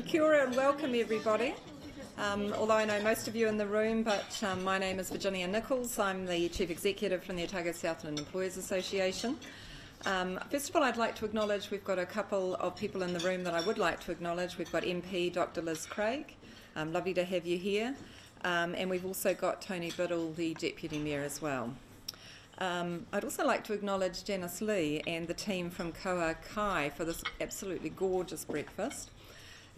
Kia ora and welcome everybody. Although I know most of you in the room, but my name is Virginia Nichols. I'm the Chief Executive from the Otago Southland Employers Association. First of all, I'd like to acknowledge we've got a couple of people in the room that I would like to acknowledge. We've got MP Dr Liz Craig, lovely to have you here, and we've also got Tony Biddle, the Deputy Mayor as well. I'd also like to acknowledge Janice Lee and the team from Koha Kai for this absolutely gorgeous breakfast.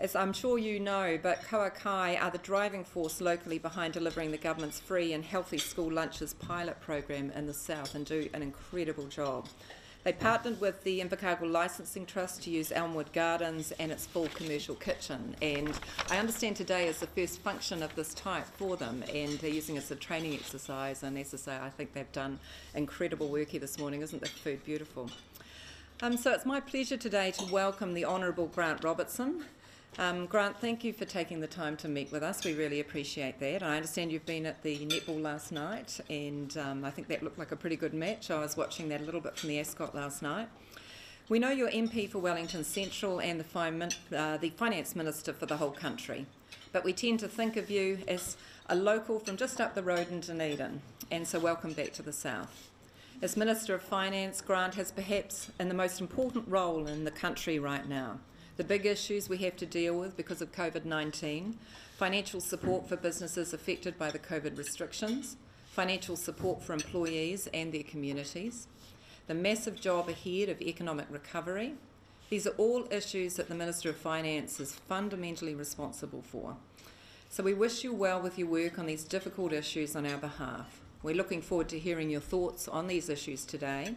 As I'm sure you know, but Koha Kai are the driving force locally behind delivering the government's free and healthy school lunches pilot program in the south and do an incredible job. They partnered with the Invercargill Licensing Trust to use Elmwood Gardens and its full commercial kitchen, and I understand today is the first function of this type for them, and they're using it as a training exercise, and as I say, I think they've done incredible work here this morning. Isn't the food beautiful? So it's my pleasure today to welcome the Honourable Grant Robertson. Grant, thank you for taking the time to meet with us. We really appreciate that. I understand you've been at the netball last night, and I think that looked like a pretty good match. I was watching that a little bit from the Ascot last night. We know you're MP for Wellington Central and the Finance Minister for the whole country, but we tend to think of you as a local from just up the road in Dunedin, and so welcome back to the South. As Minister of Finance, Grant has perhaps in the most important role in the country right now. The big issues we have to deal with because of COVID-19, financial support for businesses affected by the COVID restrictions, financial support for employees and their communities, the massive job ahead of economic recovery. These are all issues that the Minister of Finance is fundamentally responsible for. So we wish you well with your work on these difficult issues on our behalf. We're looking forward to hearing your thoughts on these issues today,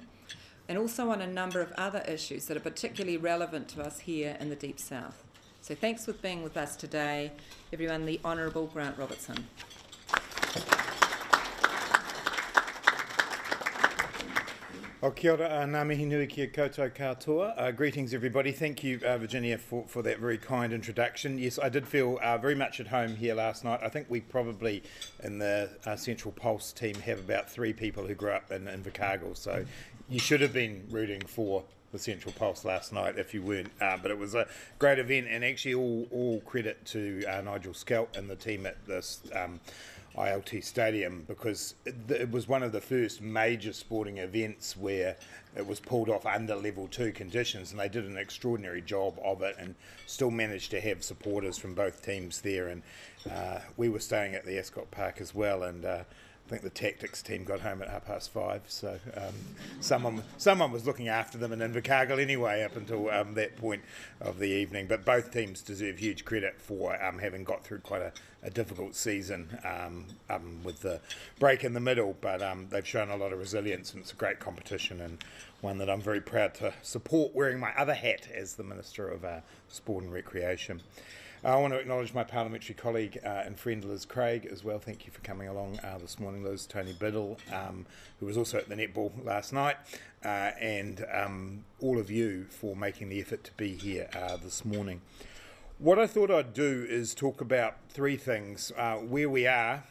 and also on a number of other issues that are particularly relevant to us here in the Deep South. So thanks for being with us today, everyone, the Honourable Grant Robertson. O kia ora, ngā mihi nui ki a koutou katoa. Greetings everybody. Thank you, Virginia, for that very kind introduction. Yes, I did feel very much at home here last night. I think we probably, in the Central Pulse team, have about 3 people who grew up in Invercargill, so you should have been rooting for the Central Pulse last night if you weren't, but it was a great event, and actually all credit to Nigel Scalp and the team at this ILT Stadium, because it was one of the first major sporting events where it was pulled off under level 2 conditions, and they did an extraordinary job of it and still managed to have supporters from both teams there. And we were staying at the Ascot Park as well, and I think the tactics team got home at 5:30, so someone was looking after them in Invercargill anyway up until that point of the evening. But both teams deserve huge credit for having got through quite a difficult season with the break in the middle, but they've shown a lot of resilience, and it's a great competition and one that I'm very proud to support, wearing my other hat as the Minister of Sport and Recreation. I want to acknowledge my parliamentary colleague and friend Liz Craig as well. Thank you for coming along this morning, Liz. Tony Biddle, who was also at the netball last night, and all of you for making the effort to be here this morning. What I thought I'd do is talk about 3 things: where we are,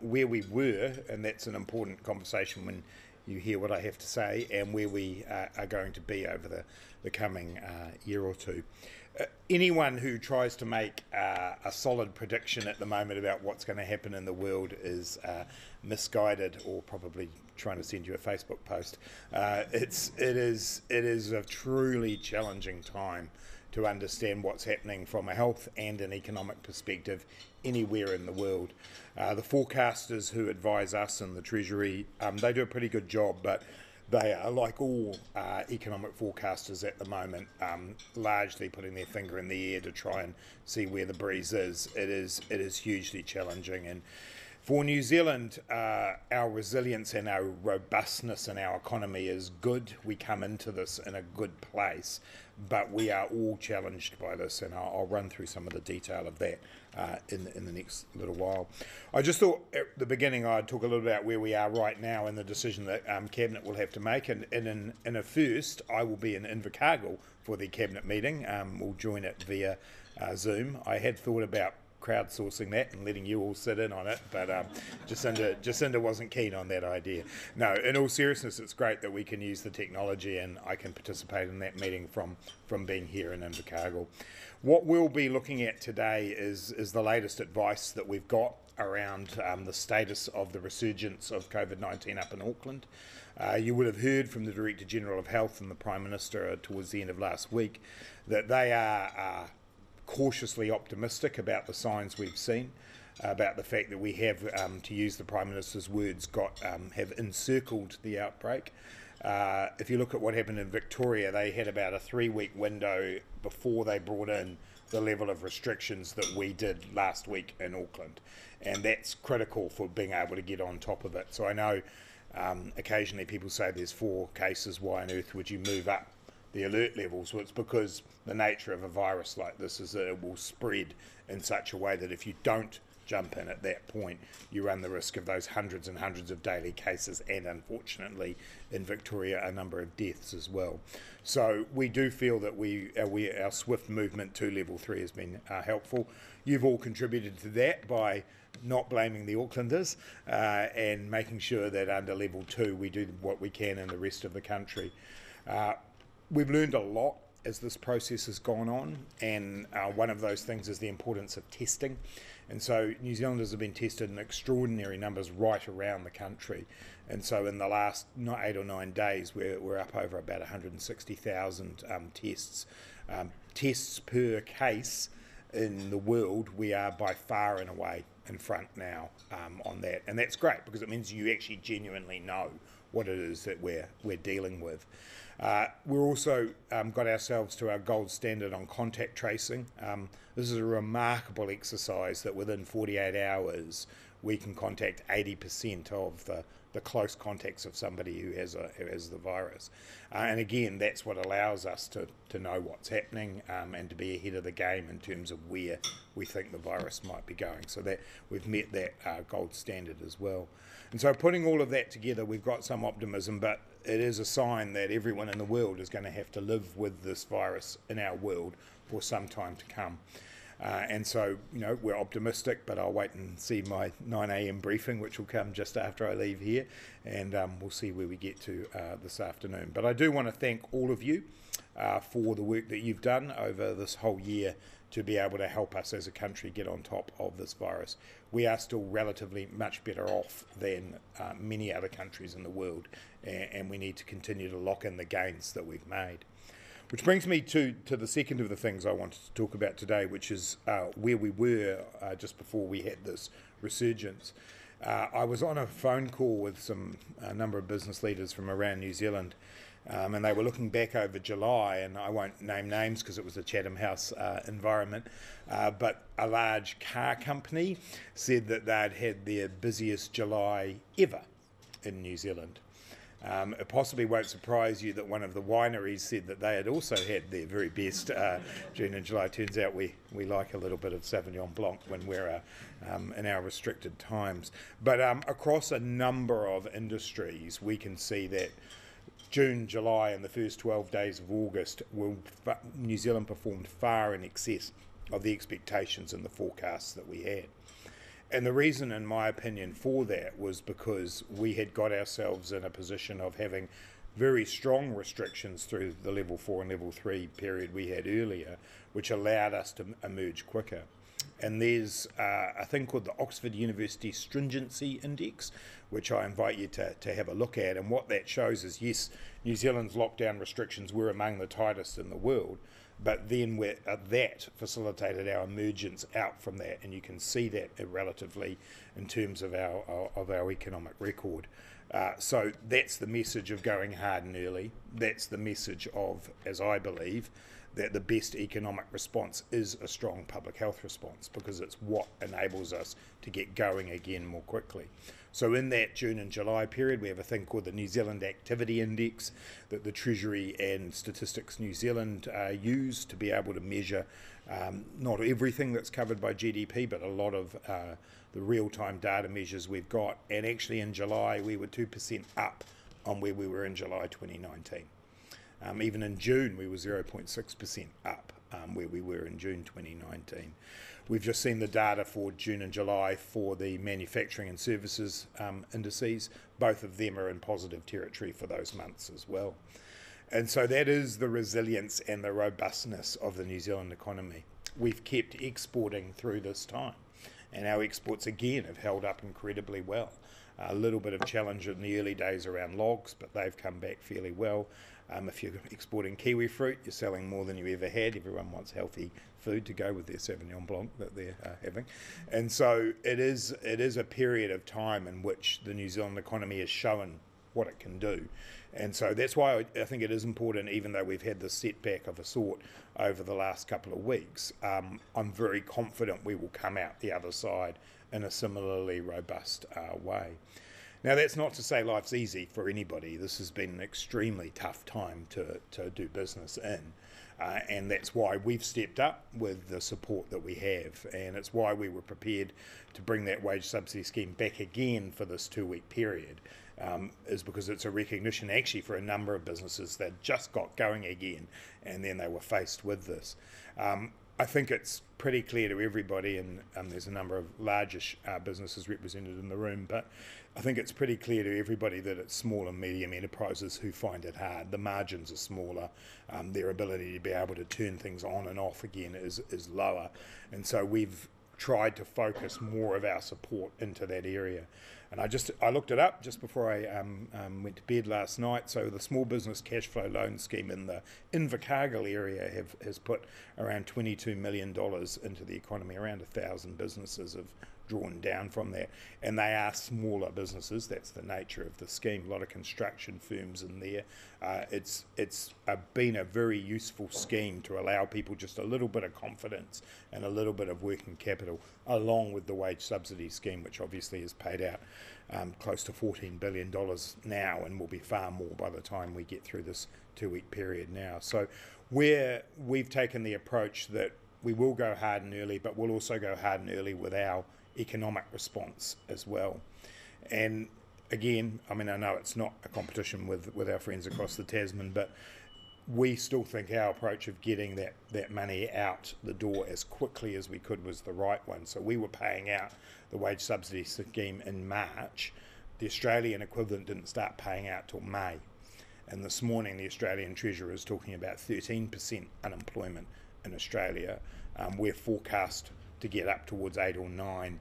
where we were, and that's an important conversation when you hear what I have to say, and where we are going to be over the coming year or two. Anyone who tries to make a solid prediction at the moment about what's going to happen in the world is misguided, or probably trying to send you a Facebook post. It is a truly challenging time to understand what's happening from a health and an economic perspective anywhere in the world. The forecasters who advise us in the Treasury, they do a pretty good job, but they are, like all economic forecasters at the moment, largely putting their finger in the air to try and see where the breeze is. It is hugely challenging, and for New Zealand, our resilience and our robustness in our economy is good. We come into this in a good place, but we are all challenged by this, and I'll run through some of the detail of that in the next little while. I just thought at the beginning I'd talk a little about where we are right now and the decision that Cabinet will have to make, and in a first I will be in Invercargill for the Cabinet meeting. We'll join it via Zoom. I had thought about crowdsourcing that and letting you all sit in on it, but Jacinda wasn't keen on that idea. No, in all seriousness, it's great that we can use the technology, and I can participate in that meeting from being here in Invercargill. What we'll be looking at today is the latest advice that we've got around the status of the resurgence of COVID-19 up in Auckland. You would have heard from the Director General of Health and the Prime Minister towards the end of last week that they are cautiously optimistic about the signs we've seen, about the fact that we have, to use the Prime Minister's words, have encircled the outbreak. If you look at what happened in Victoria, they had about a 3-week window before they brought in the level of restrictions that we did last week in Auckland, and that's critical for being able to get on top of it. So I know occasionally people say there's 4 cases, why on earth would you move up the alert levels? Well, it's because the nature of a virus like this is that it will spread in such a way that if you don't jump in at that point, you run the risk of those hundreds and hundreds of daily cases, and unfortunately in Victoria a number of deaths as well. So we do feel that our swift movement to level 3 has been helpful. You've all contributed to that by not blaming the Aucklanders and making sure that under level 2 we do what we can in the rest of the country. We've learned a lot as this process has gone on, and one of those things is the importance of testing. And so New Zealanders have been tested in extraordinary numbers right around the country. And so in the last 8 or 9 days, we're up over about 160,000 tests. Tests per case in the world, we are by far and away in front now on that. And that's great because it means you actually genuinely know what it is that we're dealing with. We're also got ourselves to our gold standard on contact tracing. This is a remarkable exercise that within 48 hours we can contact 80% of the close contacts of somebody who has the virus. And again, that's what allows us to know what's happening and to be ahead of the game in terms of where we think the virus might be going. So that we've met that gold standard as well. And so putting all of that together, we've got some optimism, but it is a sign that everyone in the world is going to have to live with this virus in our world for some time to come. And so, we're optimistic, but I'll wait and see my 9 a.m. briefing, which will come just after I leave here, and we'll see where we get to this afternoon. But I do want to thank all of you for the work that you've done over this whole year to be able to help us as a country get on top of this virus. We are still relatively much better off than many other countries in the world, and we need to continue to lock in the gains that we've made. Which brings me to the second of the things I wanted to talk about today, which is where we were just before we had this resurgence. I was on a phone call with a number of business leaders from around New Zealand, and they were looking back over July, and I won't name names because it was a Chatham House environment, but a large car company said that they'd had their busiest July ever in New Zealand. It possibly won't surprise you that one of the wineries said that they had also had their very best June and July. Turns out we like a little bit of Sauvignon Blanc when we're in our restricted times. But across a number of industries, we can see that June, July and the first 12 days of August, New Zealand performed far in excess of the expectations and the forecasts that we had. And the reason, in my opinion, for that was because we had got ourselves in a position of having very strong restrictions through the level 4 and level 3 period we had earlier, which allowed us to emerge quicker. And there's a thing called the Oxford University Stringency Index, which I invite you to have a look at. And what that shows is, yes, New Zealand's lockdown restrictions were among the tightest in the world, but then that facilitated our emergence out from that, and you can see that relatively in terms of our economic record. So that's the message of going hard and early. That's the message of, as I believe, that the best economic response is a strong public health response, because it's what enables us to get going again more quickly. So in that June and July period, we have a thing called the New Zealand Activity Index that the Treasury and Statistics New Zealand use to be able to measure not everything that's covered by GDP, but a lot of the real-time data measures we've got. And actually in July, we were 2% up on where we were in July 2019. Even in June, we were 0.6% up where we were in June 2019. We've just seen the data for June and July for the manufacturing and services indices. Both of them are in positive territory for those months as well. And so that is the resilience and the robustness of the New Zealand economy. We've kept exporting through this time, and our exports again have held up incredibly well. A little bit of challenge in the early days around logs, but they've come back fairly well. If you're exporting kiwi fruit, you're selling more than you ever had. Everyone wants healthy food to go with their Sauvignon Blanc that they're having. And so it is a period of time in which the New Zealand economy has shown what it can do. And so that's why I think it is important, even though we've had this setback of a sort over the last couple of weeks, I'm very confident we will come out the other side in a similarly robust way. Now, that's not to say life's easy for anybody. This has been an extremely tough time to do business in. And that's why we've stepped up with the support that we have. And it's why we were prepared to bring that wage subsidy scheme back again for this 2-week period, is because it's a recognition actually for a number of businesses that just got going again and then they were faced with this. I think it's pretty clear to everybody, and there's a number of largish businesses represented in the room, but I think it's pretty clear to everybody that it's small and medium enterprises who find it hard. The margins are smaller, their ability to be able to turn things on and off again is lower, and so we've tried to focus more of our support into that area. And I looked it up just before I went to bed last night. So the small business cash flow loan scheme in the Invercargill area has put around $22 million into the economy. Around 1,000 businesses have drawn down from that, and they are smaller businesses. That's the nature of the scheme. A lot of construction firms in there. It's been a very useful scheme to allow people just a little bit of confidence and a little bit of working capital, along with the wage subsidy scheme, which obviously has paid out close to $14 billion now, and will be far more by the time we get through this 2-week period now. So we've taken the approach that we will go hard and early, but we'll also go hard and early with our economic response as well. And again, I mean, I know it's not a competition with our friends across the Tasman, but we still think our approach of getting that money out the door as quickly as we could was the right one. So we were paying out the wage subsidy scheme in March. The Australian equivalent didn't start paying out till May. And this morning, the Australian Treasurer is talking about 13% unemployment in Australia. We're forecast to get up towards 8 or 9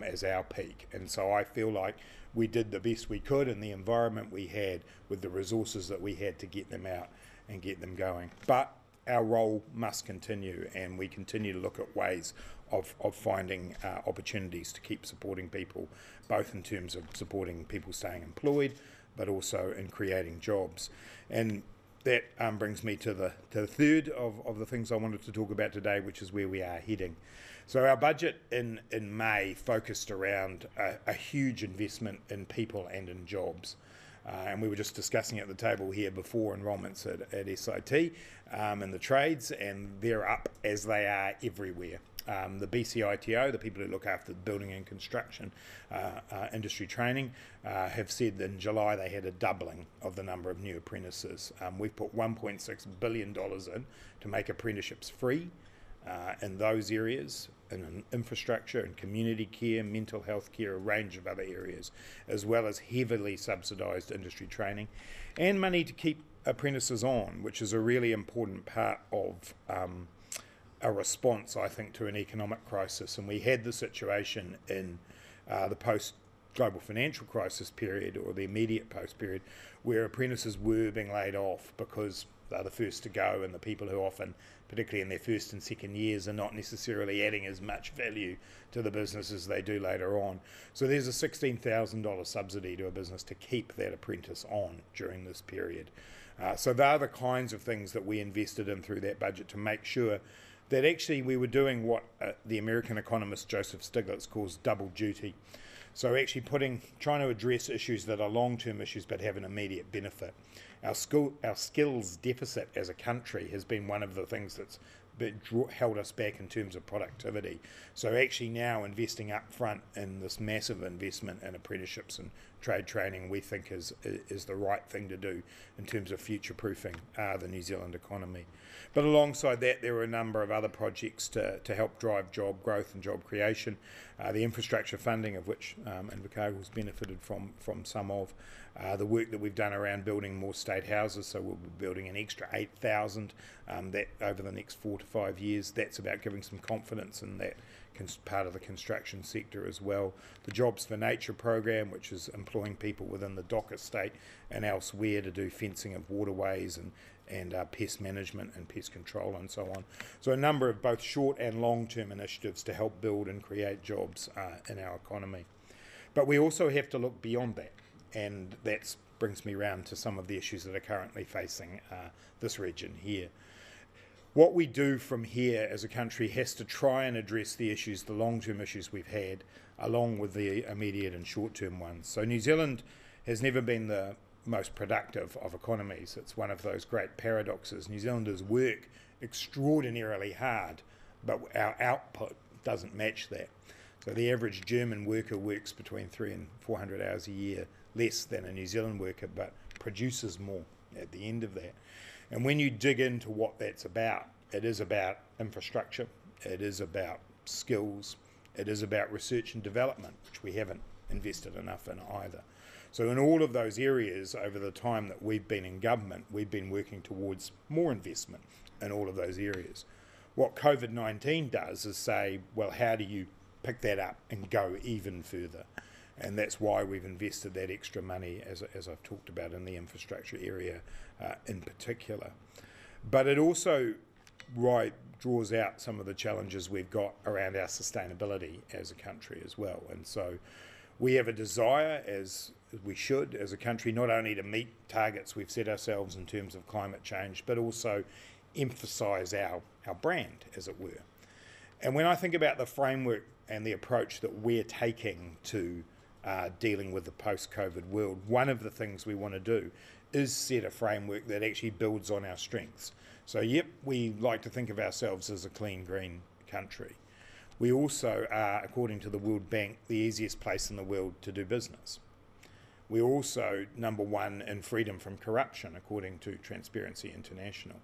as our peak. And so I feel like we did the best we could in the environment we had with the resources that we had to get them out and get them going. But our role must continue, and we continue to look at ways of finding opportunities to keep supporting people, both in terms of supporting people staying employed, but also in creating jobs. And that brings me to the third of the things I wanted to talk about today, which is where we are heading. So our budget in May focused around a huge investment in people and in jobs. And we were just discussing at the table here before enrolments at SIT and the trades, and they're up as they are everywhere. The BCITO, the people who look after the building and construction industry training, have said that in July they had a doubling of the number of new apprentices. We've put $1.6 billion in to make apprenticeships free in those areas, in infrastructure and community care, mental health care, a range of other areas, as well as heavily subsidised industry training, and money to keep apprentices on, which is a really important part of a response, I think, to an economic crisis. And we had the situation in the post-global financial crisis period, or the immediate post-period, where apprentices were being laid off because they're the first to go, and the people who often, particularly in their first and second years, are not necessarily adding as much value to the business as they do later on. So there's a $16,000 subsidy to a business to keep that apprentice on during this period. So they're the kinds of things that we invested in through that budget to make sure that actually we were doing what the American economist Joseph Stiglitz calls double duty. So actually trying to address issues that are long-term issues but have an immediate benefit. Our skills deficit as a country has been one of the things that's held us back in terms of productivity. So actually now investing up front in this massive investment in apprenticeships and trade training, we think is the right thing to do in terms of future-proofing the New Zealand economy. But alongside that, there were a number of other projects to help drive job growth and job creation. The infrastructure funding, of which Invercargill has benefited from some of. The work that we've done around building more state houses, so we'll be building an extra 8,000 that over the next 4 to 5 years. That's about giving some confidence in that part of the construction sector as well. The Jobs for Nature program, which is employing people within the dock estate and elsewhere to do fencing of waterways and pest management and pest control and so on. So a number of both short and long-term initiatives to help build and create jobs in our economy. But we also have to look beyond that, and that brings me round to some of the issues that are currently facing this region here. What we do from here as a country has to try and address the issues, the long-term issues we've had, along with the immediate and short-term ones. So New Zealand has never been the most productive of economies. It's one of those great paradoxes. New Zealanders work extraordinarily hard, but our output doesn't match that. So the average German worker works between 300 and 400 hours a year less than a New Zealand worker, but produces more at the end of that. And when you dig into what that's about, it is about infrastructure, it is about skills, it is about research and development, which we haven't invested enough in either. So in all of those areas, over the time that we've been in government, we've been working towards more investment in all of those areas. What COVID-19 does is say, well, how do you pick that up and go even further? And that's why we've invested that extra money, as I've talked about, in the infrastructure area in particular. But it also draws out some of the challenges we've got around our sustainability as a country as well. And so we have a desire, as we should, as a country, not only to meet targets we've set ourselves in terms of climate change, but also emphasise our brand, as it were. And when I think about the framework and the approach that we're taking to dealing with the post-COVID world, one of the things we want to do is set a framework that actually builds on our strengths. So yep, we like to think of ourselves as a clean, green country. We also are, according to the World Bank, the easiest place in the world to do business. We're also #1 in freedom from corruption, according to Transparency International.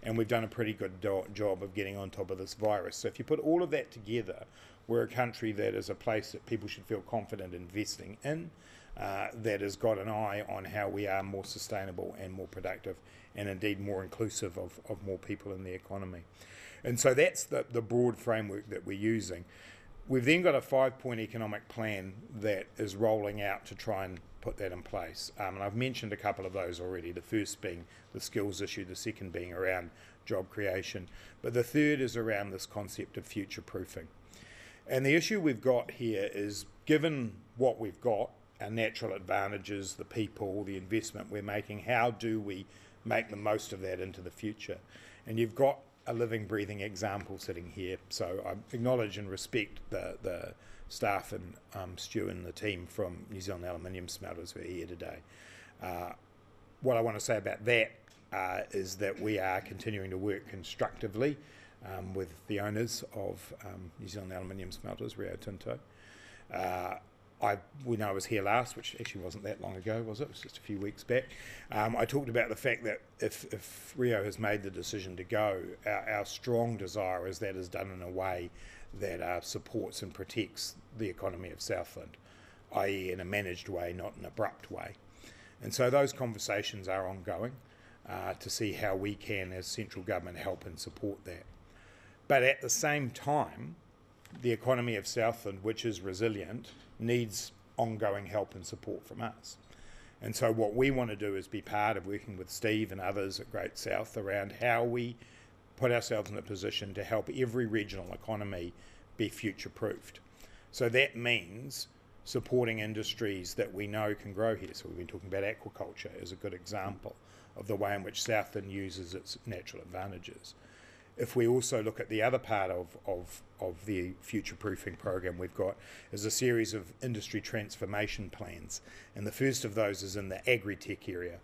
And we've done a pretty good job of getting on top of this virus. So if you put all of that together, we're a country that is a place that people should feel confident investing in, that has got an eye on how we are more sustainable and more productive, and indeed more inclusive of more people in the economy. And so that's the broad framework that we're using. We've then got a 5-point economic plan that is rolling out to try and put that in place. And I've mentioned a couple of those already, the first being the skills issue, the second being around job creation, but the third is around this concept of future-proofing. And the issue we've got here is, given what we've got, our natural advantages, the people, the investment we're making, how do we make the most of that into the future? And you've got a living, breathing example sitting here. So I acknowledge and respect the staff and Stu and the team from New Zealand Aluminium Smelters who are here today. What I want to say about that is that we are continuing to work constructively with the owners of New Zealand Aluminium Smelters, Rio Tinto. When I was here last, which actually wasn't that long ago, was it? It was just a few weeks back. I talked about the fact that if Rio has made the decision to go, our strong desire is that is done in a way that supports and protects the economy of Southland, i.e. in a managed way, not an abrupt way. And so those conversations are ongoing to see how we can, as central government, help and support that. But at the same time, the economy of Southland, which is resilient, needs ongoing help and support from us. And so what we want to do is be part of working with Steve and others at Great South around how we put ourselves in a position to help every regional economy be future-proofed. So that means supporting industries that we know can grow here. So we've been talking about aquaculture as a good example of the way in which Southland uses its natural advantages. If we also look at the other part of the future-proofing program we've got is a series of industry transformation plans. And the first of those is in the agri-tech area.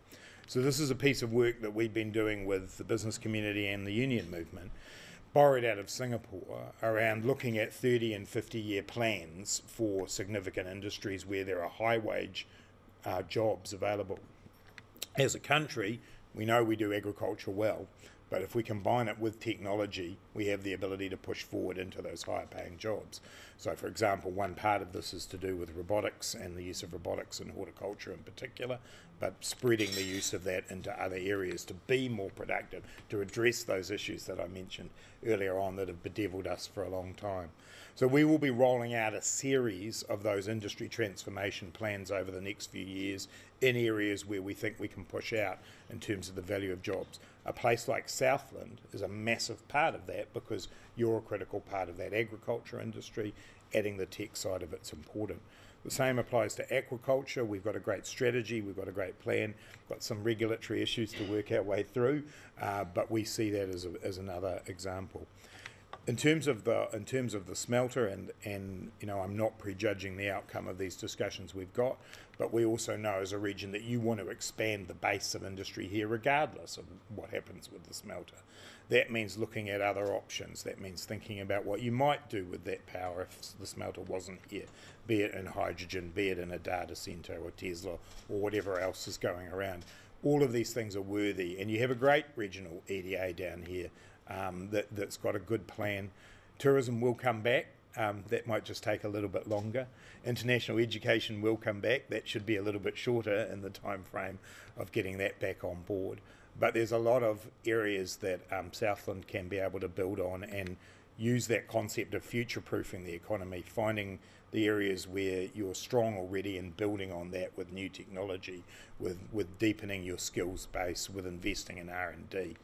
So this is a piece of work that we've been doing with the business community and the union movement. borrowed out of Singapore around looking at 30 and 50-year plans for significant industries where there are high-wage jobs available. As a country, we know we do agriculture well, but if we combine it with technology, we have the ability to push forward into those higher paying jobs. So, for example, one part of this is to do with robotics and the use of robotics in horticulture in particular, but spreading the use of that into other areas to be more productive, to address those issues that I mentioned earlier on that have bedeviled us for a long time. So we will be rolling out a series of those industry transformation plans over the next few years in areas where we think we can push out in terms of the value of jobs. A place like Southland is a massive part of that because you're a critical part of that agriculture industry. Adding the tech side of it's important. The same applies to aquaculture. We've got a great strategy, we've got a great plan, got some regulatory issues to work our way through, but we see that as another example. In terms of the smelter, and you know, I'm not prejudging the outcome of these discussions we've got, but we also know as a region that you want to expand the base of industry here regardless of what happens with the smelter. That means looking at other options. That means thinking about what you might do with that power if the smelter wasn't here, be it in hydrogen, be it in a data centre or Tesla or whatever else is going around. All of these things are worthy, and you have a great regional EDA down here that's got a good plan. Tourism will come back. That might just take a little bit longer. International education will come back. That should be a little bit shorter in the time frame of getting that back on board. But there's a lot of areas that Southland can be able to build on and use that concept of future-proofing the economy, finding the areas where you're strong already and building on that with new technology, with deepening your skills base, with investing in R&D.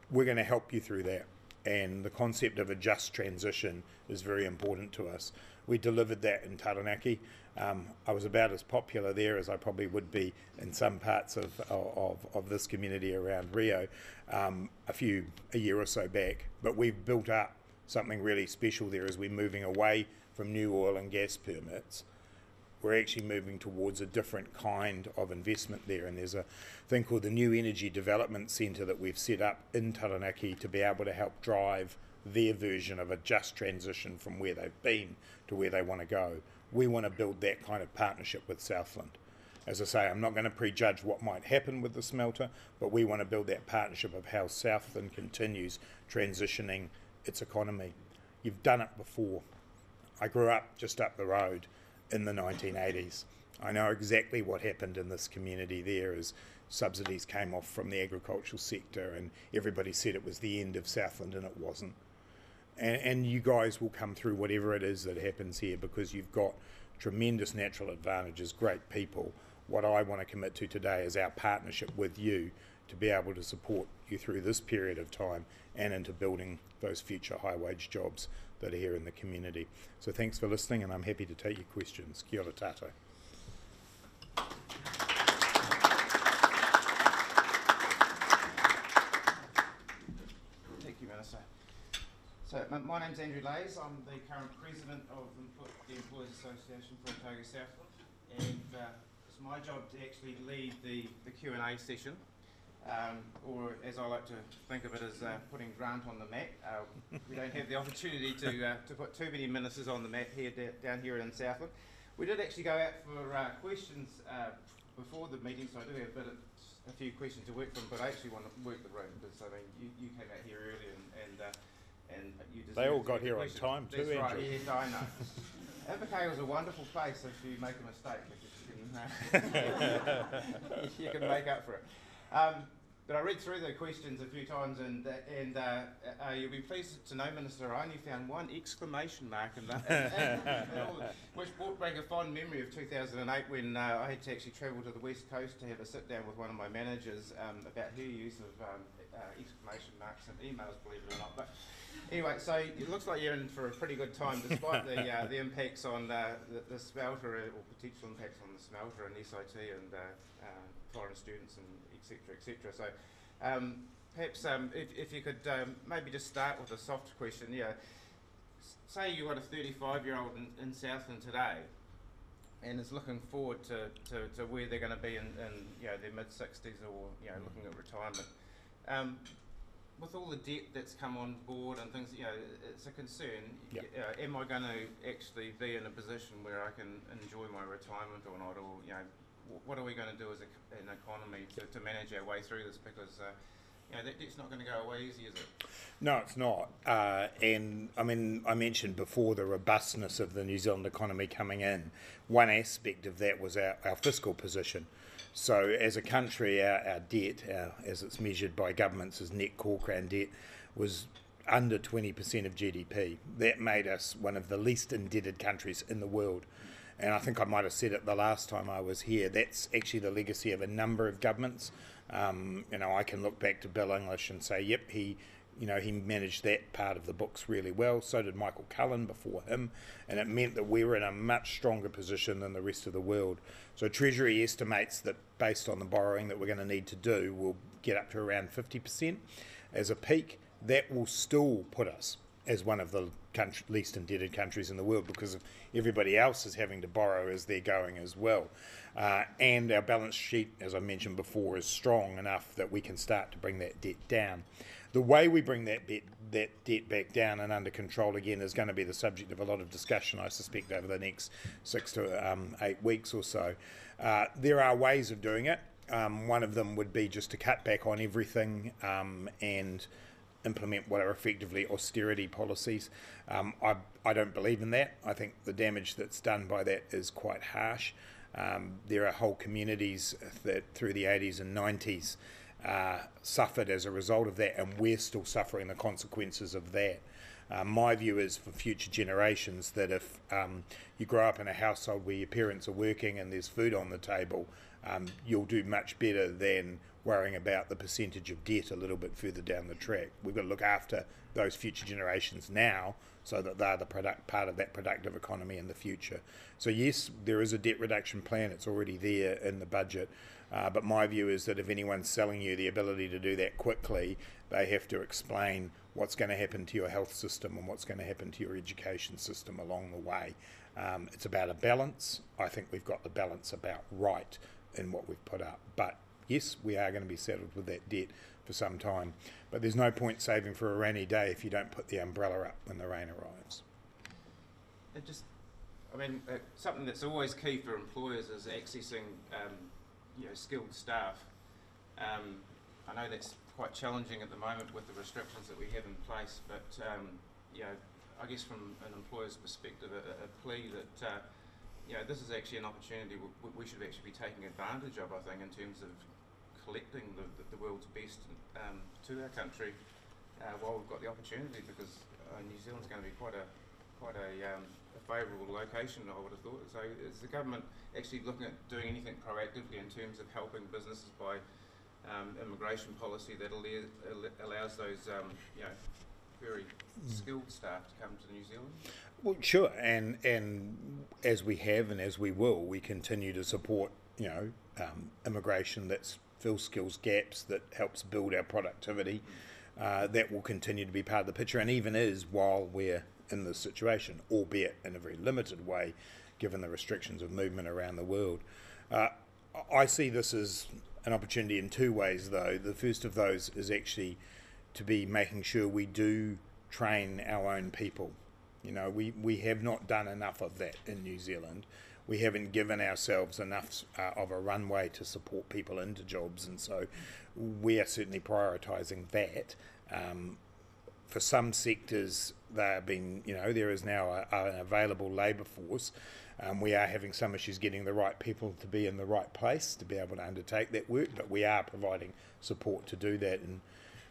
We're going to help you through that. And the concept of a just transition is very important to us. We delivered that in Taranaki. I was about as popular there as I probably would be in some parts of this community around Rio a year or so back. But we've built up something really special there as we're moving away from new oil and gas permits. We're actually moving towards a different kind of investment there, and there's a thing called the New Energy Development Centre that we've set up in Taranaki to be able to help drive their version of a just transition from where they've been to where they want to go. We want to build that kind of partnership with Southland. As I say, I'm not going to prejudge what might happen with the smelter, but we want to build that partnership of how Southland continues transitioning its economy. You've done it before. I grew up just up the road in the 1980s. I know exactly what happened in this community there as subsidies came off from the agricultural sector and everybody said it was the end of Southland, and it wasn't. And you guys will come through whatever it is that happens here because you've got tremendous natural advantages, great people. What I want to commit to today is our partnership with you to be able to support you through this period of time and into building those future high-wage jobs that are here in the community. So thanks for listening, and I'm happy to take your questions. Kia ora tātou. Thank you, Minister. So my name's Andrew Lays. I'm the current president of the Employers Association for Otago Southland, and it's my job to actually lead the Q&A session. Or as I like to think of it as putting Grant on the mat. We don't have the opportunity to put too many ministers on the mat here down here in Southland. We did actually go out for questions before the meeting, so I do have a few questions to work from, but I actually want to work the room because I mean you came out here early and you deserve. They all got here on time too, Andrew. Andrew. Yes, I know. Invercargill is a wonderful place if you make a mistake. You can make up for it. But I read through the questions a few times, and you'll be pleased to know, Minister, I only found one exclamation mark in that, which brought back a fond memory of 2008 when I had to actually travel to the West Coast to have a sit down with one of my managers about her use of exclamation marks in emails, believe it or not. But anyway, so it looks like you're in for a pretty good time, despite the impacts on the smelter, or potential impacts on the smelter and SIT and foreign students and etc. So perhaps if you could maybe just start with a soft question. Yeah, say you've got a 35-year-old in Southland today and is looking forward to where they're going to be in their mid-60s or looking at retirement. with all the debt that's come on board and things, it's a concern. Yep. Am I going to actually be in a position where I can enjoy my retirement or not? Or what are we going to do as an economy to manage our way through this? Because that debt's not going to go away easy, is it? No, it's not. And I mean, I mentioned before the robustness of the New Zealand economy coming in. One aspect of that was our fiscal position. So as a country, our debt, as it's measured by governments as net core crown debt, was under 20% of GDP. That made us one of the least indebted countries in the world. And I think I might have said it the last time I was here, that's actually the legacy of a number of governments. I can look back to Bill English and say, yep, he managed that part of the books really well. So did Michael Cullen before him, and it meant that we were in a much stronger position than the rest of the world. So Treasury estimates that based on the borrowing that we're going to need to do, we'll get up to around 50% as a peak. That will still put us as one of the least indebted countries in the world, because everybody else is having to borrow as they're going as well. And our balance sheet, as I mentioned before, is strong enough that we can start to bring that debt down. The way we bring that debt back down and under control again is going to be the subject of a lot of discussion, I suspect, over the next 6 to 8 weeks or so. There are ways of doing it. One of them would be just to cut back on everything and implement what are effectively austerity policies. I don't believe in that. I think the damage that's done by that is quite harsh. There are whole communities that through the 80s and 90s suffered as a result of that, and we're still suffering the consequences of that. My view is for future generations that if you grow up in a household where your parents are working and there's food on the table, you'll do much better than worrying about the percentage of debt a little bit further down the track. We've got to look after those future generations now so that they're the part of that productive economy in the future. So yes, there is a debt reduction plan. It's already there in the budget. But my view is that if anyone's selling you the ability to do that quickly, they have to explain what's going to happen to your health system and what's going to happen to your education system along the way. It's about a balance. I think we've got the balance about right in what we've put up. But yes, we are going to be saddled with that debt for some time. But there's no point saving for a rainy day if you don't put the umbrella up when the rain arrives. Something that's always key for employers is accessing skilled staff. I know that's quite challenging at the moment with the restrictions that we have in place, but I guess from an employer's perspective, a plea that this is actually an opportunity we should actually be taking advantage of, I think, in terms of collecting the world's best to our country while we've got the opportunity, because New Zealand's going to be quite a favourable location, I would have thought. So is the government actually looking at doing anything proactively in terms of helping businesses by immigration policy that allows those very skilled staff to come to New Zealand? Well, sure, and as we have and as we will, we continue to support immigration that fills skills gaps, that helps build our productivity. That will continue to be part of the picture, and even is while we're in this situation, albeit in a very limited way, given the restrictions of movement around the world. I see this as an opportunity in two ways, though. The first of those is actually to be making sure we do train our own people. We have not done enough of that in New Zealand. We haven't given ourselves enough of a runway to support people into jobs, and so we are certainly prioritising that. For some sectors, there is now an available labour force. We are having some issues getting the right people to be in the right place to be able to undertake that work, but we are providing support to do that.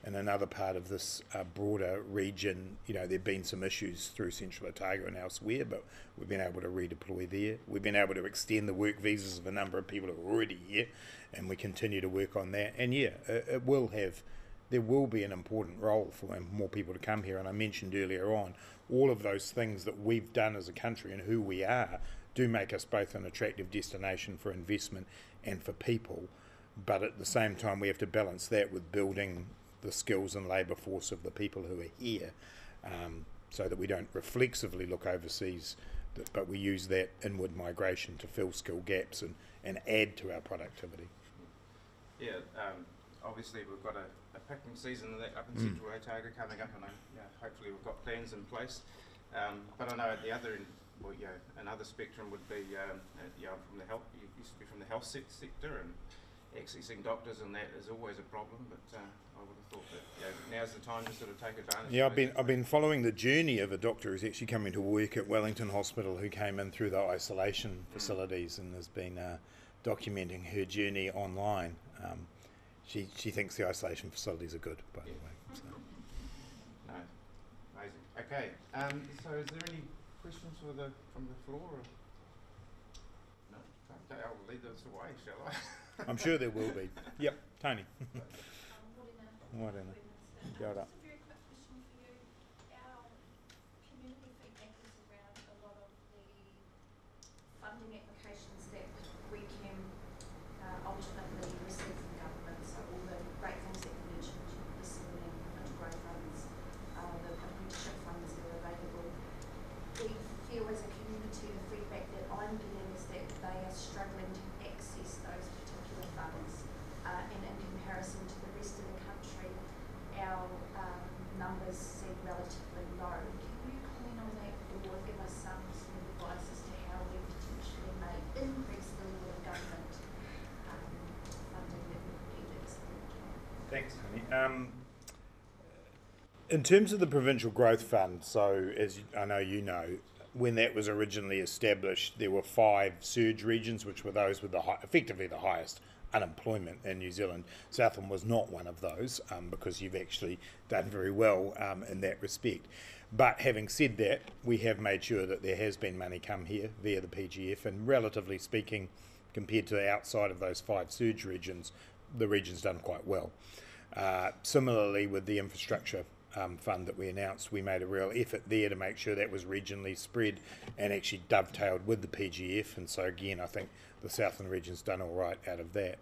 In another part of this broader region, there have been some issues through Central Otago and elsewhere, but we've been able to redeploy there. We've been able to extend the work visas of a number of people who are already here, and we continue to work on that. And there will be an important role for more people to come here. And I mentioned earlier on, all of those things that we've done as a country and who we are do make us both an attractive destination for investment and for people. But at the same time, we have to balance that with building the skills and labour force of the people who are here, so that we don't reflexively look overseas, but we use that inward migration to fill skill gaps and add to our productivity. obviously we've got a picking season up in central Otago coming up, and hopefully we've got plans in place. But I know at the other end, well, another spectrum would be, from the health. You used to be from the health sector, and accessing doctors, and that is always a problem. But I would have thought that now's the time to sort of take advantage. Yeah, I've been following the journey of a doctor who's actually coming to work at Wellington Hospital, who came in through the isolation facilities and has been documenting her journey online. She thinks the isolation facilities are good, by the way. So. No, amazing. Okay, so is there any questions from the floor? Or? No. Okay, I'll lead this away, shall I? I'm sure there will be. Yep, Tony. Morena. Kia ora. Just a very quick question for you. Our community feedback is around a lot of the funding applications that we can ultimately receive from government. So all the great things that you mentioned, listening and integrate funds, the apprenticeship funds that are available. We feel as a community, the feedback that I'm getting is that they are struggling to access those particular funds, and in comparison to the rest of the country, our numbers seem relatively low. Can you comment on that, or give us some sort of advice as to how we potentially may increase the level of government funding that we get at this point in time? Thanks, Tony. In terms of the Provincial Growth Fund, so as I know you know, when that was originally established, there were 5 surge regions, which were those with effectively the highest unemployment in New Zealand. Southland was not one of those, because you've actually done very well in that respect. But having said that, we have made sure that there has been money come here via the PGF, and relatively speaking, compared to outside of those 5 surge regions, the region's done quite well. Similarly, with the infrastructure fund that we announced, we made a real effort there to make sure that was regionally spread and actually dovetailed with the PGF, and so again I think the Southland region's done all right out of that.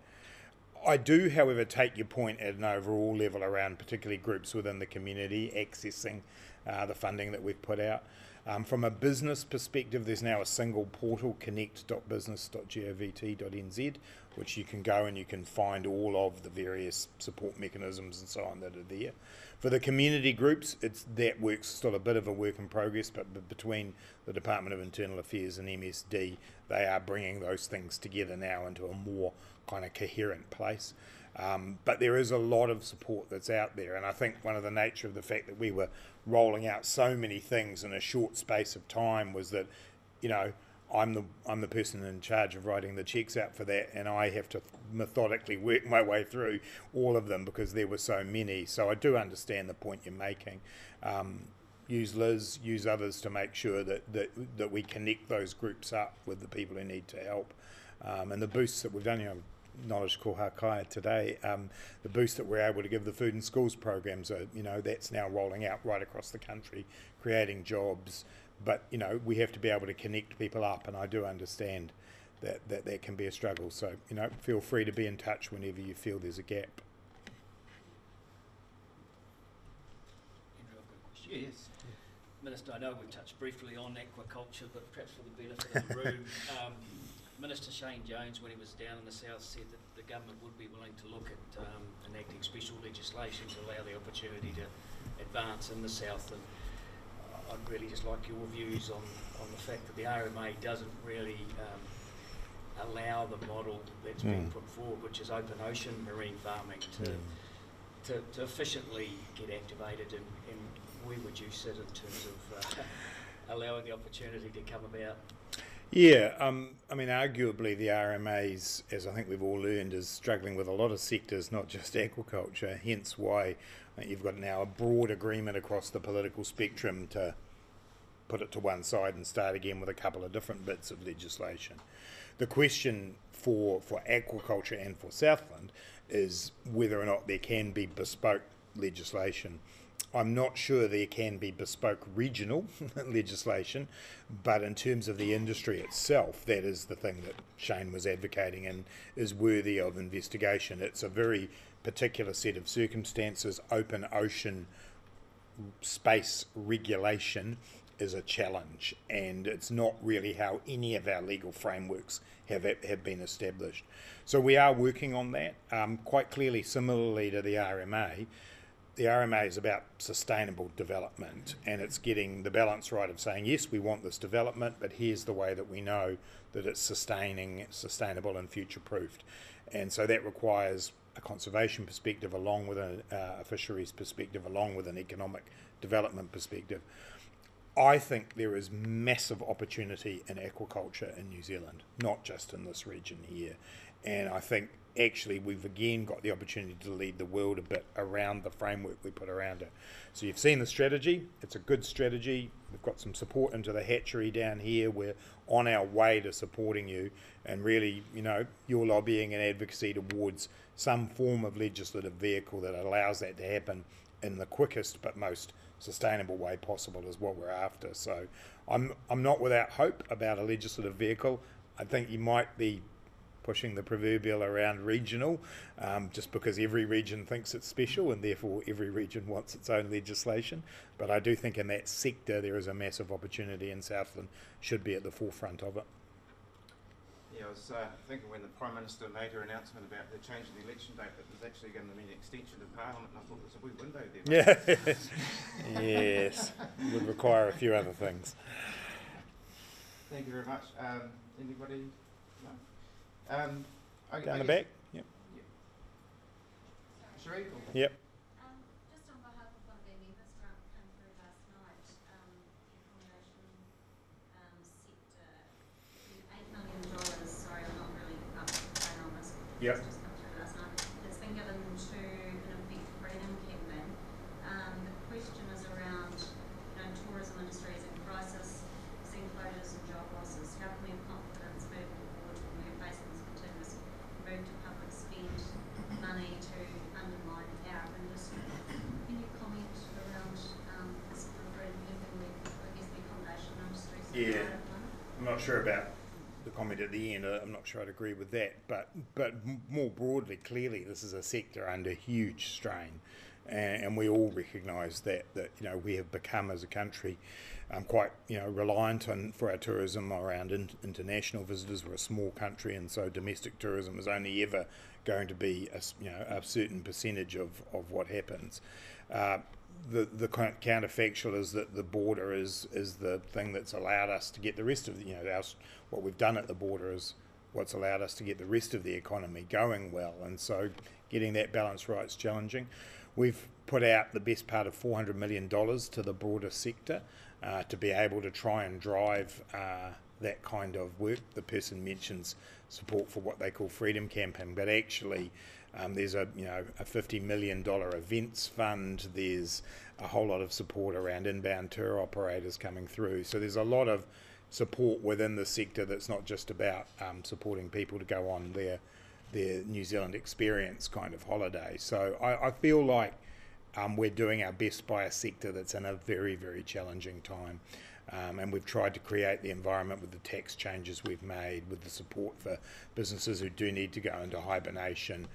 I do, however, take your point at an overall level around particularly groups within the community accessing the funding that we've put out. From a business perspective, there's now a single portal, connect.business.govt.nz, which you can go and you can find all of the various support mechanisms and so on that are there. For the community groups, that work's still a bit of a work in progress, but between the Department of Internal Affairs and MSD, they are bringing those things together now into a more kind of coherent place. But there is a lot of support that's out there, and I think one of the nature of the fact that we were rolling out so many things in a short space of time was that, I'm the person in charge of writing the checks out for that, and I have to methodically work my way through all of them because there were so many. So I do understand the point you're making. Use Liz, use others to make sure that we connect those groups up with the people who need to help. And the boosts that we've done, acknowledge Koha Kai today, the boost that we're able to give the food and schools programs, that's now rolling out right across the country, creating jobs. But, we have to be able to connect people up, and I do understand that can be a struggle. So, feel free to be in touch whenever you feel there's a gap. Andrew, I've got a question. Yes. Minister, I know we touched briefly on aquaculture, but perhaps for the benefit of the room, Minister Shane Jones, when he was down in the south, said that the government would be willing to look at enacting special legislation to allow the opportunity to advance in the south. And I'd really just like your views on the fact that the RMA doesn't really allow the model that's being put forward, which is open ocean marine farming, to efficiently get activated, and where would you sit in terms of allowing the opportunity to come about? Yeah, arguably the RMAs, as I think we've all learned, is struggling with a lot of sectors, not just aquaculture, hence why you've got now a broad agreement across the political spectrum to put it to one side and start again with a couple of different bits of legislation. The question for aquaculture and for Southland is whether or not there can be bespoke legislation. I'm not sure there can be bespoke regional legislation, but in terms of the industry itself, that is the thing that Shane was advocating and is worthy of investigation. It's a very particular set of circumstances, open ocean space regulation, is a challenge, and it's not really how any of our legal frameworks have been established. So we are working on that. Quite clearly, similarly to the RMA is about sustainable development, and it's getting the balance right of saying, yes, we want this development, but here's the way that we know that it's sustainable and future-proofed. And so that requires a conservation perspective along with a fisheries perspective, along with an economic development perspective. I think there is massive opportunity in aquaculture in New Zealand, not just in this region here. And I think actually we've again got the opportunity to lead the world a bit around the framework we put around it. So you've seen the strategy, it's a good strategy. We've got some support into the hatchery down here. We're on our way to supporting you, and really, you know, you're lobbying and advocacy towards some form of legislative vehicle that allows that to happen in the quickest but most sustainable way possible is what we're after. So I'm not without hope about a legislative vehicle. I think you might be pushing the proverbial around regional, just because every region thinks it's special and therefore every region wants its own legislation. But I do think in that sector there is a massive opportunity, and Southland should be at the forefront of it. Yeah, I was thinking when the Prime Minister made her announcement about the change in the election date, that was actually going to mean an extension of Parliament, and I thought there's a wee window there. Yeah. Yes, would require a few other things. Thank you very much. Anybody? No? Down the back? Yep. Sheree? Yep. Just on behalf of one of their members, Grant came through last night, the accommodation sector, $8 million, sorry, I'm not really up to date on this. Yep. It's just come through last night. It's been given to an effect freedom campaign. The question is around, tourism industries in crisis, seeing closures and job losses. How can we have confidence moving forward when we're facing this continuous move to public spend money to undermine our industry? Can you comment around this sort of freedom campaign where I guess the accommodation industry is Yeah. I'm not sure about the comment at the end. I'm not sure I'd agree with that, but more broadly, clearly this is a sector under huge strain, and we all recognise that we have become as a country quite reliant on for our tourism around international visitors. We're a small country, and so domestic tourism is only ever going to be a certain percentage of what happens. The counterfactual is that the border is the thing that's allowed us to get the rest of what we've done at the border is what's allowed us to get the rest of the economy going well, and so getting that balance right is challenging. We've put out the best part of $400 million to the broader sector to be able to try and drive that kind of work. The person mentions support for what they call Freedom Campaign, but actually there's a $50 million events fund. There's a whole lot of support around inbound tour operators coming through. So there's a lot of support within the sector that's not just about supporting people to go on their New Zealand experience kind of holiday. So I feel like we're doing our best by a sector that's in a very, very challenging time. And we've tried to create the environment with the tax changes we've made, with the support for businesses who do need to go into hibernation,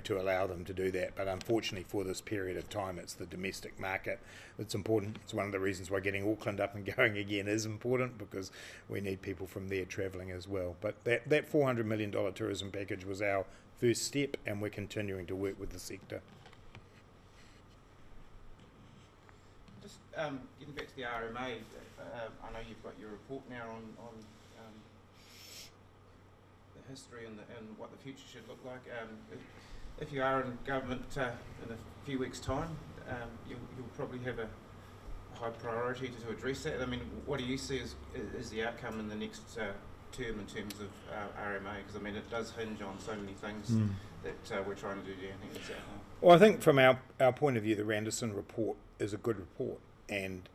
to allow them to do that. But unfortunately for this period of time, it's the domestic market that's important. It's one of the reasons why getting Auckland up and going again is important, because we need people from there travelling as well. But that $400 million tourism package was our first step, and we're continuing to work with the sector. Just getting back to the RMA, I know you've got your report now on the history and what the future should look like. If you are in government in a few weeks' time, you'll probably have a high priority to address that. I mean, what do you see as the outcome in the next term in terms of RMA? Because I mean, it does hinge on so many things that we're trying to do down here in Southland. Well, I think from our point of view, the Randerson report is a good report, and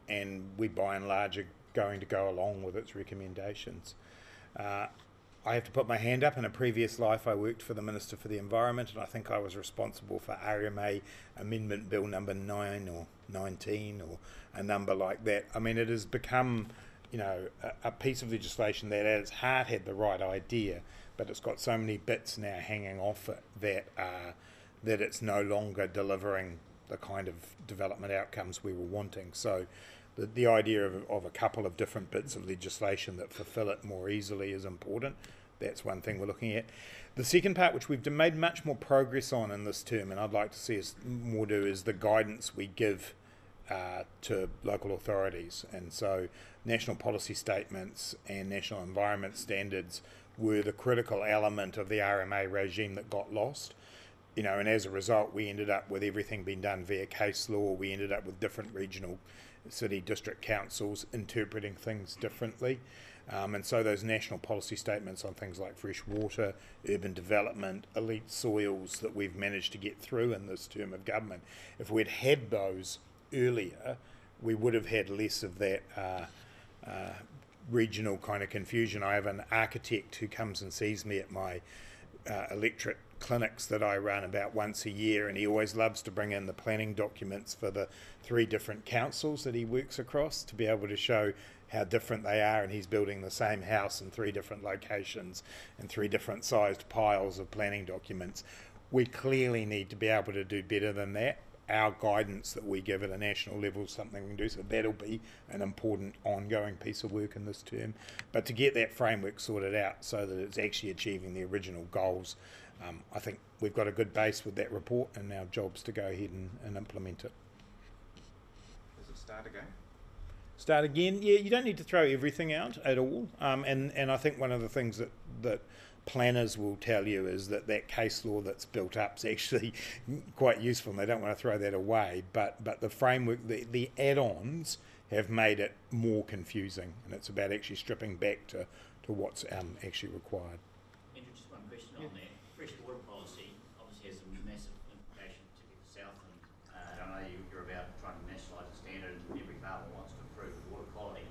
we by and large are going to go along with its recommendations. I have to put my hand up. In a previous life, I worked for the Minister for the Environment, and I think I was responsible for RMA Amendment Bill number 9 or 19 or a number like that. I mean, it has become, a piece of legislation that at its heart had the right idea, but it's got so many bits now hanging off it that it's no longer delivering the kind of development outcomes we were wanting. So the idea of a couple of different bits of legislation that fulfil it more easily is important. That's one thing we're looking at. The second part, which we've made much more progress on in this term, and I'd like to see us more do, is the guidance we give to local authorities. And so national policy statements and national environment standards were the critical element of the RMA regime that got lost. You know, and as a result, we ended up with everything being done via case law. We ended up with different regional city district councils interpreting things differently. And so those national policy statements on things like fresh water, urban development, elite soils that we've managed to get through in this term of government, if we'd had those earlier, we would have had less of that regional kind of confusion. I have an architect who comes and sees me at my electorate clinics that I run about once a year, and he always loves to bring in the planning documents for the 3 different councils that he works across to be able to show how different they are, and he's building the same house in 3 different locations and 3 different sized piles of planning documents. We clearly need to be able to do better than that. Our guidance that we give at a national level is something we can do, so that'll be an important ongoing piece of work in this term. But to get that framework sorted out so that it's actually achieving the original goals, I think we've got a good base with that report, and our job's to go ahead and implement it. Does it start again? Start again? Yeah, you don't need to throw everything out at all. And I think one of the things that planners will tell you is that case law that's built up is actually quite useful, and they don't want to throw that away. But the framework, the add-ons have made it more confusing, and it's about actually stripping back to what's actually required. Andrew, just one question on that. Fresh water policy obviously has a massive implication to the Southland. I know you're about trying to nationalise the standard, and every farmer wants to improve water quality.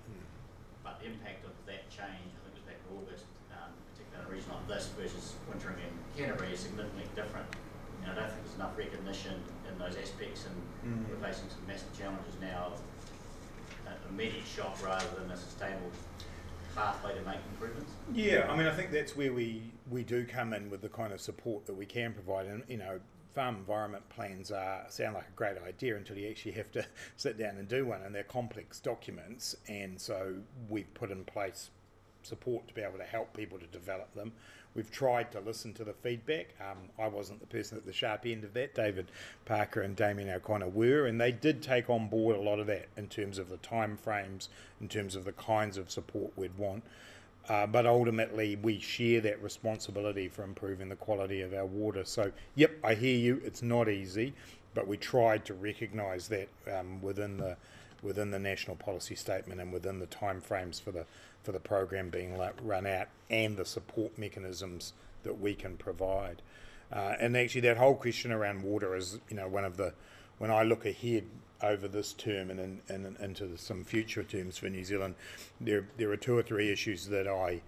But the impact of that change, I think it was back in August, particularly in a region like this versus wintering in Canterbury, is significantly different. And I don't think there's enough recognition in those aspects, and we're facing some massive challenges now of immediate shock rather than a sustainable pathway to make improvements. Yeah, I mean, I think that's where we do come in with the kind of support that we can provide. And, you know, farm environment plans sound like a great idea until you actually have to sit down and do one, and they're complex documents, and so we've put in place support to be able to help people to develop them. We've tried to listen to the feedback. I wasn't the person at the sharp end of that. David Parker and Damien O'Connor were, and they did take on board a lot of that in terms of the time frames, in terms of the kinds of support we'd want. But ultimately, we share that responsibility for improving the quality of our water. So, yep, I hear you. It's not easy, but we tried to recognise that within the national policy statement and within the time frames for the program being run out, and the support mechanisms that we can provide. And actually, that whole question around water is, you know, when I look ahead over this term and into some future terms for New Zealand, there are 2 or 3 issues that I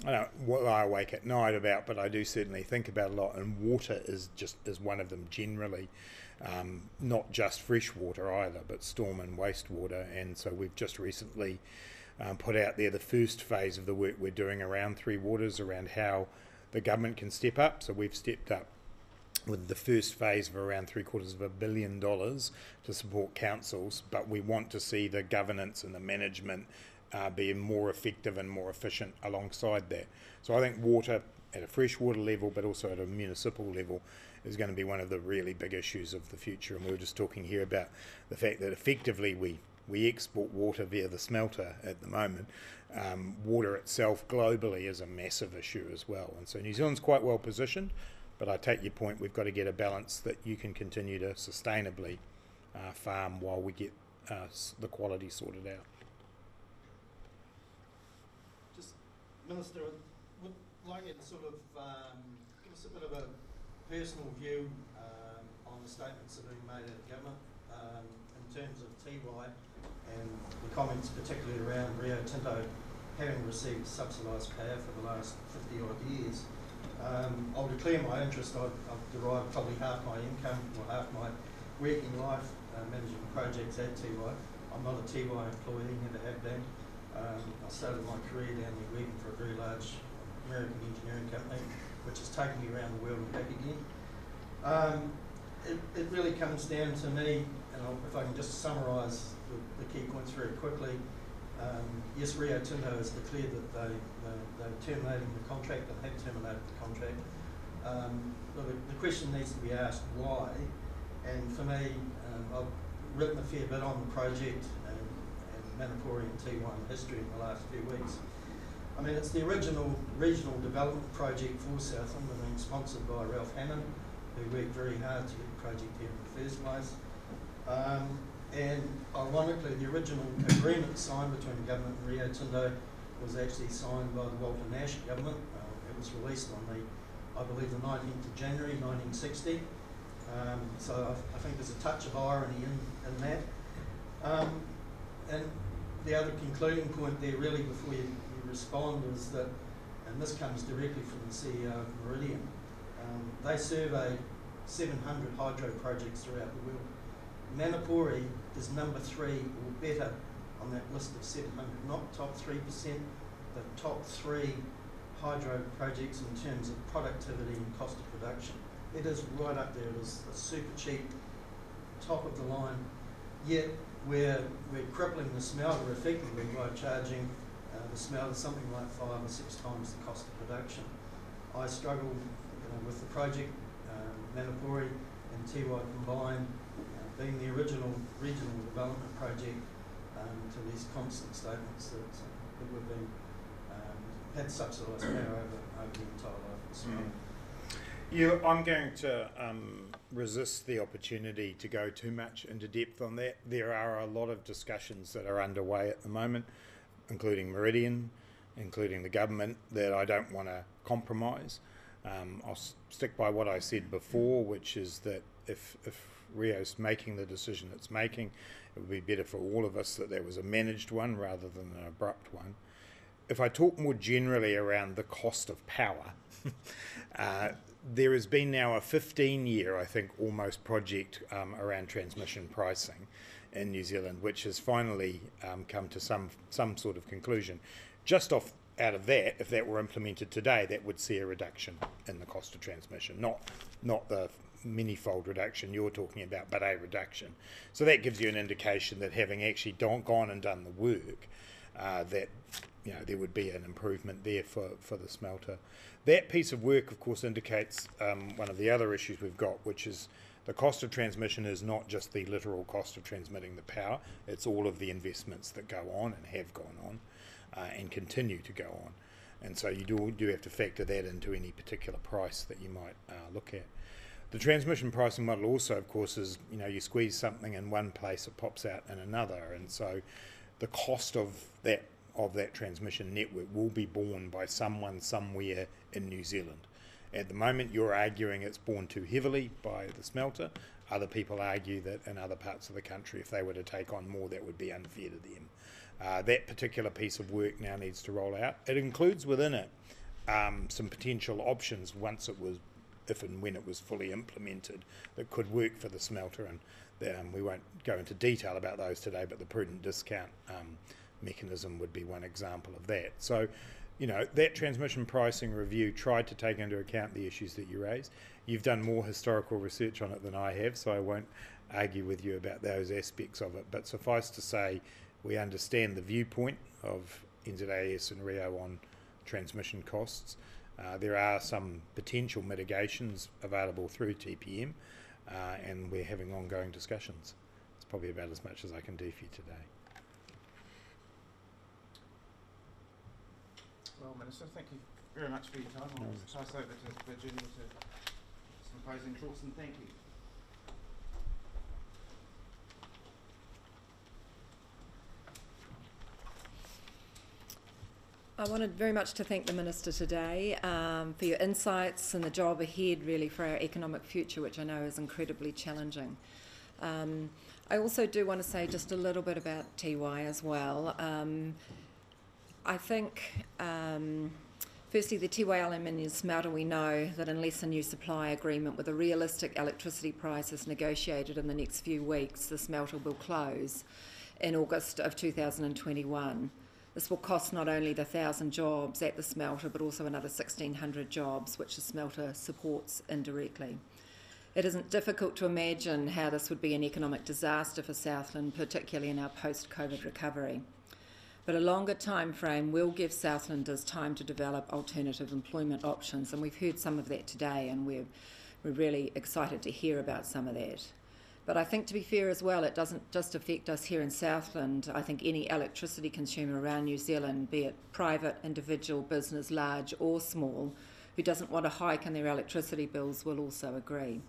lie awake at night about, but I do certainly think about a lot, and water is one of them generally. Not just fresh water either, but storm and wastewater. And so we've just recently put out there the first phase of the work we're doing around Three Waters, around how the government can step up. So we've stepped up with the first phase of around $750 million to support councils, but we want to see the governance and the management be more effective and more efficient alongside that. So I think water at a freshwater level, but also at a municipal level, is going to be one of the really big issues of the future. And we were just talking here about the fact that effectively we export water via the smelter at the moment. Water itself globally is a massive issue as well. And so New Zealand's quite well positioned, but I take your point, we've got to get a balance that you can continue to sustainably farm while we get the quality sorted out. Just, Minister, would like you to sort of give us a bit of a personal view on the statements that are being made out of government in terms of Tiwai and the comments particularly around Rio Tinto having received subsidised power for the last 50 odd years. I'll declare my interest. I've derived probably half my income or half my working life managing projects at Tiwai. I'm not a Tiwai employee, never have been. I started my career down there working for a very large American engineering company, which has taken me around the world and back again. It really comes down to me, and if I can just summarise the the key points very quickly. Yes, Rio Tinto has declared that they're terminating the contract and have terminated the contract. But the question needs to be asked why, and for me, I've written a fair bit on the project and Manapori and Tiwai history in the last few weeks. I mean, it's the original regional development project for Southland, I mean, sponsored by Ralph Hannon, who worked very hard to get the project here in the first place. And ironically, the original agreement signed between the government and Rio Tinto was actually signed by the Walter Nash government. It was released on I believe, the 19th of January 1960. So I think there's a touch of irony in that. And the other concluding point there, really, before you respond, is that, and this comes directly from the CEO of Meridian, they survey 700 hydro projects throughout the world. Manapori is number 3 or better on that list of 700, not top 3%, the top 3 hydro projects in terms of productivity and cost of production. It is right up there. It is a super cheap, top of the line. Yet we're crippling the smelter effectively by charging the smelter something like 5 or 6 times the cost of production. I struggle with the project, Manapori and Tiwai combined, being the original regional development project, to these constant statements that we've been had subsidised power over the entire life of the smelter. Yeah, I'm going to resist the opportunity to go too much into depth on that. There are a lot of discussions that are underway at the moment, including Meridian, including the government, that I don't want to compromise. I'll stick by what I said before, which is that if Rio's making the decision it's making, it would be better for all of us that there was a managed one rather than an abrupt one. If I talk more generally around the cost of power, there has been now a 15-year, I think, almost project around transmission pricing in New Zealand, which has finally come to some sort of conclusion. Just out of that, if that were implemented today, that would see a reduction in the cost of transmission, not the many-fold reduction you're talking about, but a reduction. So that gives you an indication that having actually gone and done the work, that there would be an improvement there for the smelter. That piece of work, of course, indicates one of the other issues we've got, which is the cost of transmission is not just the literal cost of transmitting the power, it's all of the investments that go on and have gone on and continue to go on. And so you do have to factor that into any particular price that you might look at. The transmission pricing model also, of course, is, you squeeze something in one place, it pops out in another, and so the cost of that transmission network will be borne by someone somewhere in New Zealand. At the moment, you're arguing it's borne too heavily by the smelter. Other people argue that in other parts of the country, if they were to take on more, that would be unfair to them. That particular piece of work now needs to roll out. It includes within it some potential options once it was, if and when it was fully implemented, that could work for the smelter, and we won't go into detail about those today, but the prudent discount mechanism would be one example of that. So, that transmission pricing review tried to take into account the issues that you raised. You've done more historical research on it than I have, so I won't argue with you about those aspects of it, but suffice to say, we understand the viewpoint of NZAS and Rio on transmission costs. There are some potential mitigations available through TPM, and we're having ongoing discussions. It's probably about as much as I can do for you today. Well, Minister, thank you very much for your time. I'll pass over to Virginia to some closing thoughts, and thank you. I wanted very much to thank the Minister today for your insights and the job ahead, really, for our economic future, which I know is incredibly challenging. I also do want to say just a little bit about Tiwai as well. I think, firstly, the Tiwai Aluminium Smelter, we know that unless a new supply agreement with a realistic electricity price is negotiated in the next few weeks, the smelter will close in August of 2021. This will cost not only the 1,000 jobs at the smelter, but also another 1,600 jobs, which the smelter supports indirectly. It isn't difficult to imagine how this would be an economic disaster for Southland, particularly in our post-COVID recovery. But a longer time frame will give Southlanders time to develop alternative employment options, and we've heard some of that today, and we're really excited to hear about some of that. But I think, to be fair as well, it doesn't just affect us here in Southland. I think any electricity consumer around New Zealand, be it private, individual, business, large or small, who doesn't want a hike in their electricity bills will also agree.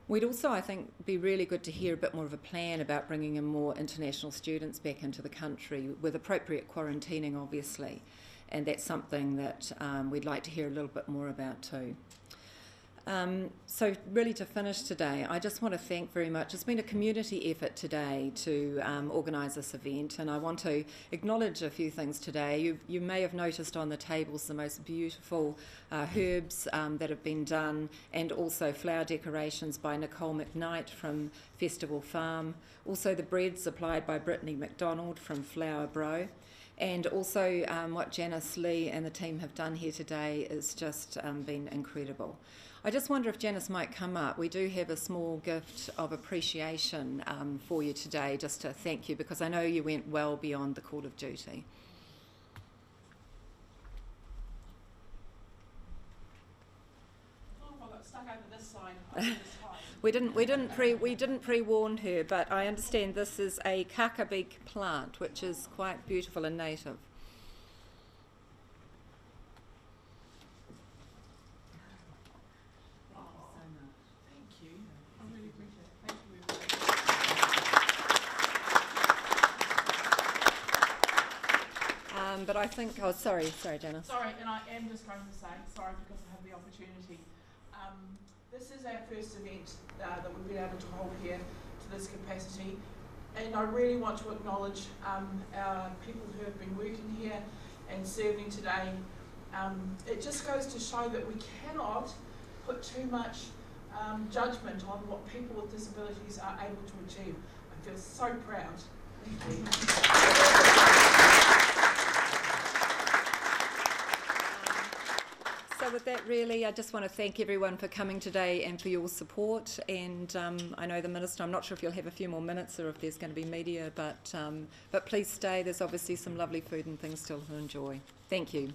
We'd also, I think, be really good to hear a bit more of a plan about bringing in more international students back into the country, with appropriate quarantining, obviously. And that's something that we'd like to hear a little bit more about too. So really, to finish today, I just want to thank very much. It's been a community effort today to organise this event, and I want to acknowledge a few things today. You may have noticed on the tables the most beautiful herbs that have been done, and also flower decorations by Nicole McKnight from Festival Farm. Also the bread supplied by Brittany McDonald from Flower Bro. And also what Janice Lee and the team have done here today has just been incredible. I just wonder if Janice might come up. We do have a small gift of appreciation for you today, just to thank you, because I know you went well beyond the call of duty. Oh, I got stuck over this side. Over this side. We didn't pre-warn her, but I understand this is a kakabik plant, which is quite beautiful and native. Thank you. I really appreciate it. Thank you, everybody. But I think, oh, sorry, Janice. Sorry, and I am just going to say, sorry because I have the opportunity. This is our first event that we've been able to hold here to this capacity, and I really want to acknowledge our people who have been working here and serving today. It just goes to show that we cannot put too much judgment on what people with disabilities are able to achieve. I feel so proud. Thank you. So with that, really, I just want to thank everyone for coming today and for your support. And I know the Minister, I'm not sure if you'll have a few more minutes or if there's going to be media, but please stay. There's obviously some lovely food and things still to enjoy. Thank you.